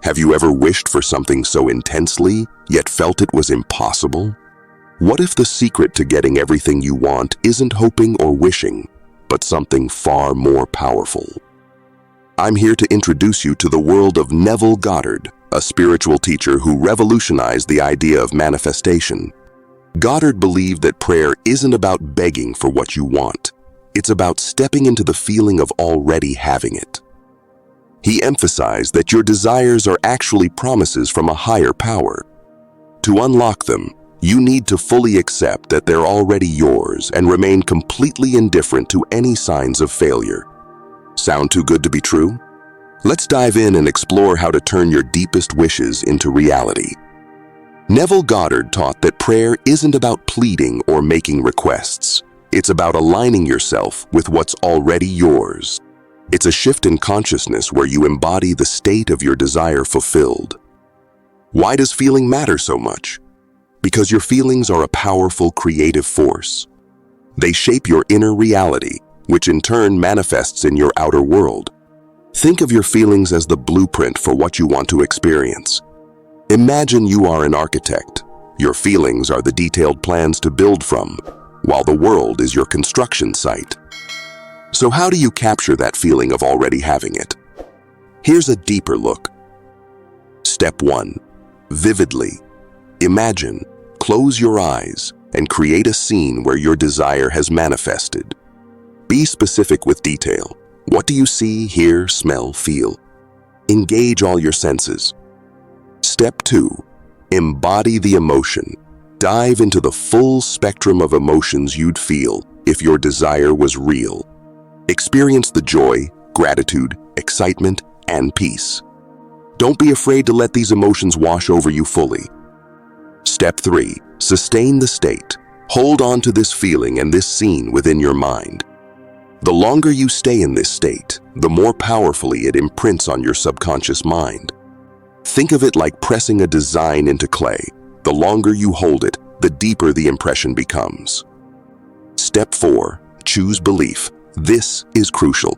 Have you ever wished for something so intensely, yet felt it was impossible? What if the secret to getting everything you want isn't hoping or wishing, but something far more powerful? I'm here to introduce you to the world of Neville Goddard, a spiritual teacher who revolutionized the idea of manifestation. Goddard believed that prayer isn't about begging for what you want. It's about stepping into the feeling of already having it. He emphasized that your desires are actually promises from a higher power. To unlock them, you need to fully accept that they're already yours and remain completely indifferent to any signs of failure. Sound too good to be true? Let's dive in and explore how to turn your deepest wishes into reality. Neville Goddard taught that prayer isn't about pleading or making requests. It's about aligning yourself with what's already yours. It's a shift in consciousness where you embody the state of your desire fulfilled. Why does feeling matter so much? Because your feelings are a powerful creative force. They shape your inner reality, which in turn manifests in your outer world. Think of your feelings as the blueprint for what you want to experience. Imagine you are an architect. Your feelings are the detailed plans to build from, while the world is your construction site. So how do you capture that feeling of already having it? Here's a deeper look. Step 1. Vividly. Imagine, close your eyes, and create a scene where your desire has manifested. Be specific with detail. What do you see, hear, smell, feel? Engage all your senses. Step 2. Embody the emotion. Dive into the full spectrum of emotions you'd feel if your desire was real. Experience the joy, gratitude, excitement, and peace. Don't be afraid to let these emotions wash over you fully. Step 3. Sustain the state. Hold on to this feeling and this scene within your mind. The longer you stay in this state, the more powerfully it imprints on your subconscious mind. Think of it like pressing a design into clay. The longer you hold it, the deeper the impression becomes. Step 4. Choose belief. This is crucial.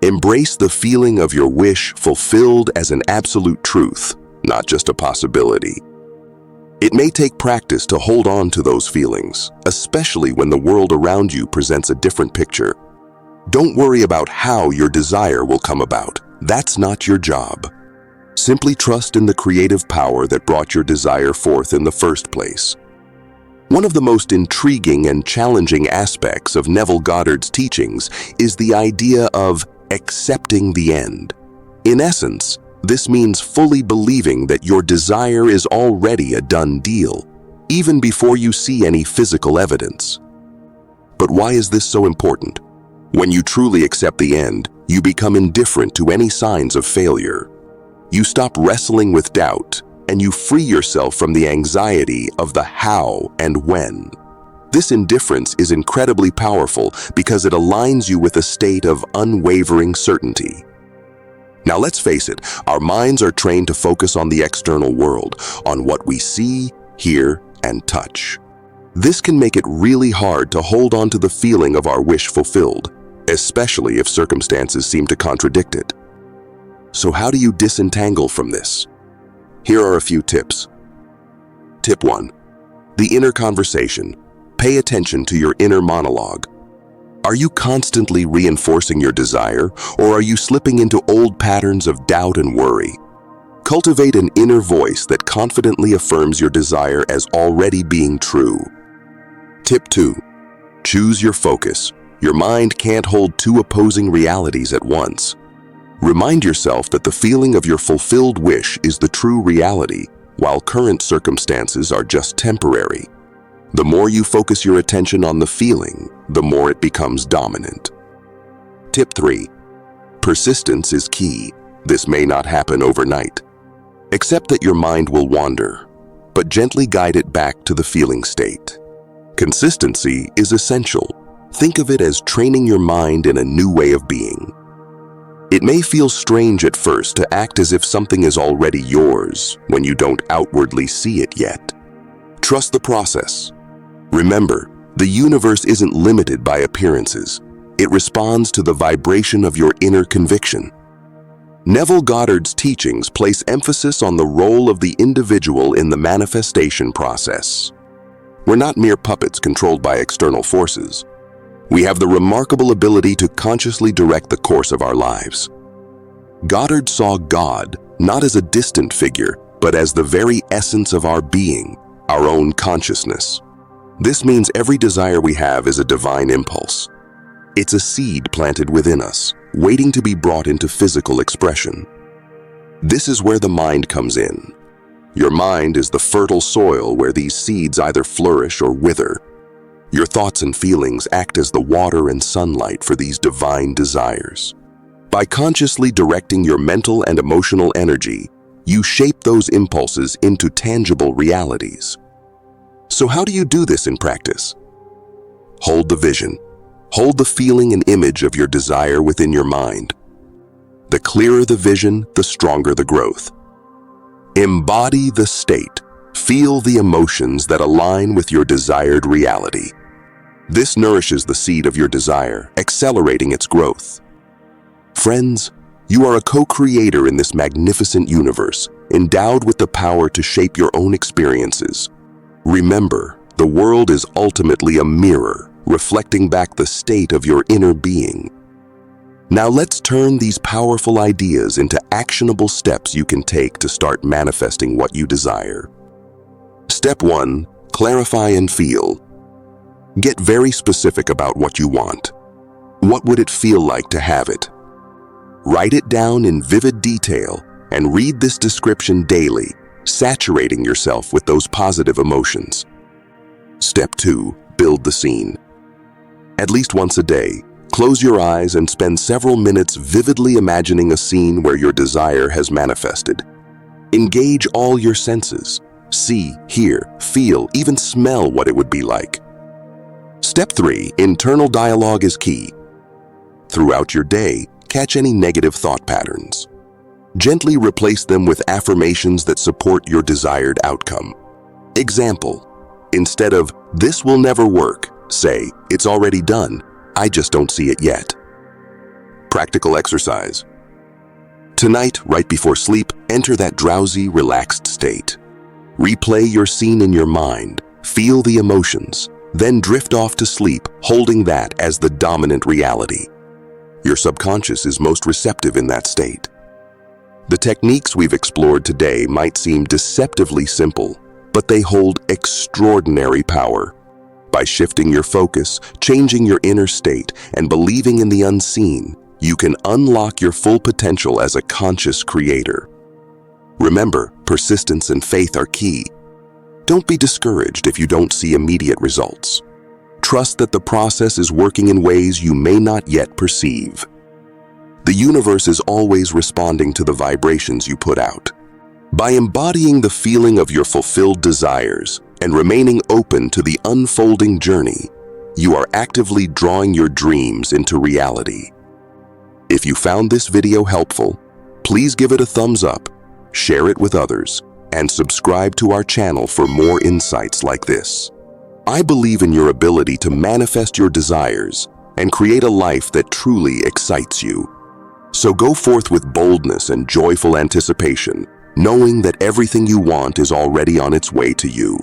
Embrace the feeling of your wish fulfilled as an absolute truth, not just a possibility. It may take practice to hold on to those feelings, especially when the world around you presents a different picture. Don't worry about how your desire will come about. That's not your job. Simply trust in the creative power that brought your desire forth in the first place. One of the most intriguing and challenging aspects of Neville Goddard's teachings is the idea of accepting the end. In essence, this means fully believing that your desire is already a done deal, even before you see any physical evidence. But why is this so important? When you truly accept the end, you become indifferent to any signs of failure. You stop wrestling with doubt, and you free yourself from the anxiety of the how and when. This indifference is incredibly powerful because it aligns you with a state of unwavering certainty. Now let's face it, our minds are trained to focus on the external world, on what we see, hear, and touch. This can make it really hard to hold on to the feeling of our wish fulfilled, especially if circumstances seem to contradict it. So how do you disentangle from this? Here are a few tips. Tip 1. The inner conversation. Pay attention to your inner monologue. Are you constantly reinforcing your desire, or are you slipping into old patterns of doubt and worry? Cultivate an inner voice that confidently affirms your desire as already being true. Tip 2. Choose your focus. Your mind can't hold two opposing realities at once. Remind yourself that the feeling of your fulfilled wish is the true reality, while current circumstances are just temporary. The more you focus your attention on the feeling, the more it becomes dominant. Tip 3. Persistence is key. This may not happen overnight. Accept that your mind will wander, but gently guide it back to the feeling state. Consistency is essential. Think of it as training your mind in a new way of being. It may feel strange at first to act as if something is already yours when you don't outwardly see it yet. Trust the process. Remember, the universe isn't limited by appearances. It responds to the vibration of your inner conviction. Neville Goddard's teachings place emphasis on the role of the individual in the manifestation process. We're not mere puppets controlled by external forces. We have the remarkable ability to consciously direct the course of our lives. Goddard saw God not as a distant figure, but as the very essence of our being, our own consciousness. This means every desire we have is a divine impulse. It's a seed planted within us, waiting to be brought into physical expression. This is where the mind comes in. Your mind is the fertile soil where these seeds either flourish or wither. Your thoughts and feelings act as the water and sunlight for these divine desires. By consciously directing your mental and emotional energy, you shape those impulses into tangible realities. So how do you do this in practice? Hold the vision. Hold the feeling and image of your desire within your mind. The clearer the vision, the stronger the growth. Embody the state. Feel the emotions that align with your desired reality. This nourishes the seed of your desire, accelerating its growth. Friends, you are a co-creator in this magnificent universe, endowed with the power to shape your own experiences. Remember, the world is ultimately a mirror, reflecting back the state of your inner being. Now let's turn these powerful ideas into actionable steps you can take to start manifesting what you desire. Step 1. Clarify and feel. Get very specific about what you want. What would it feel like to have it? Write it down in vivid detail and read this description daily, saturating yourself with those positive emotions. Step 2. Build the scene. At least once a day, close your eyes and spend several minutes vividly imagining a scene where your desire has manifested. Engage all your senses. See, hear, feel, even smell what it would be like. Step 3. Internal dialogue is key. Throughout your day, catch any negative thought patterns. Gently replace them with affirmations that support your desired outcome. Example: instead of, "This will never work," say, "It's already done. I just don't see it yet." Practical exercise. Tonight, right before sleep, enter that drowsy, relaxed state. Replay your scene in your mind, feel the emotions, then drift off to sleep, holding that as the dominant reality. Your subconscious is most receptive in that state. The techniques we've explored today might seem deceptively simple, but they hold extraordinary power. By shifting your focus, changing your inner state, and believing in the unseen, you can unlock your full potential as a conscious creator. Remember, persistence and faith are key. Don't be discouraged if you don't see immediate results. Trust that the process is working in ways you may not yet perceive. The universe is always responding to the vibrations you put out. By embodying the feeling of your fulfilled desires and remaining open to the unfolding journey, you are actively drawing your dreams into reality. If you found this video helpful, please give it a thumbs up, share it with others, and subscribe to our channel for more insights like this. I believe in your ability to manifest your desires and create a life that truly excites you. So go forth with boldness and joyful anticipation, knowing that everything you want is already on its way to you.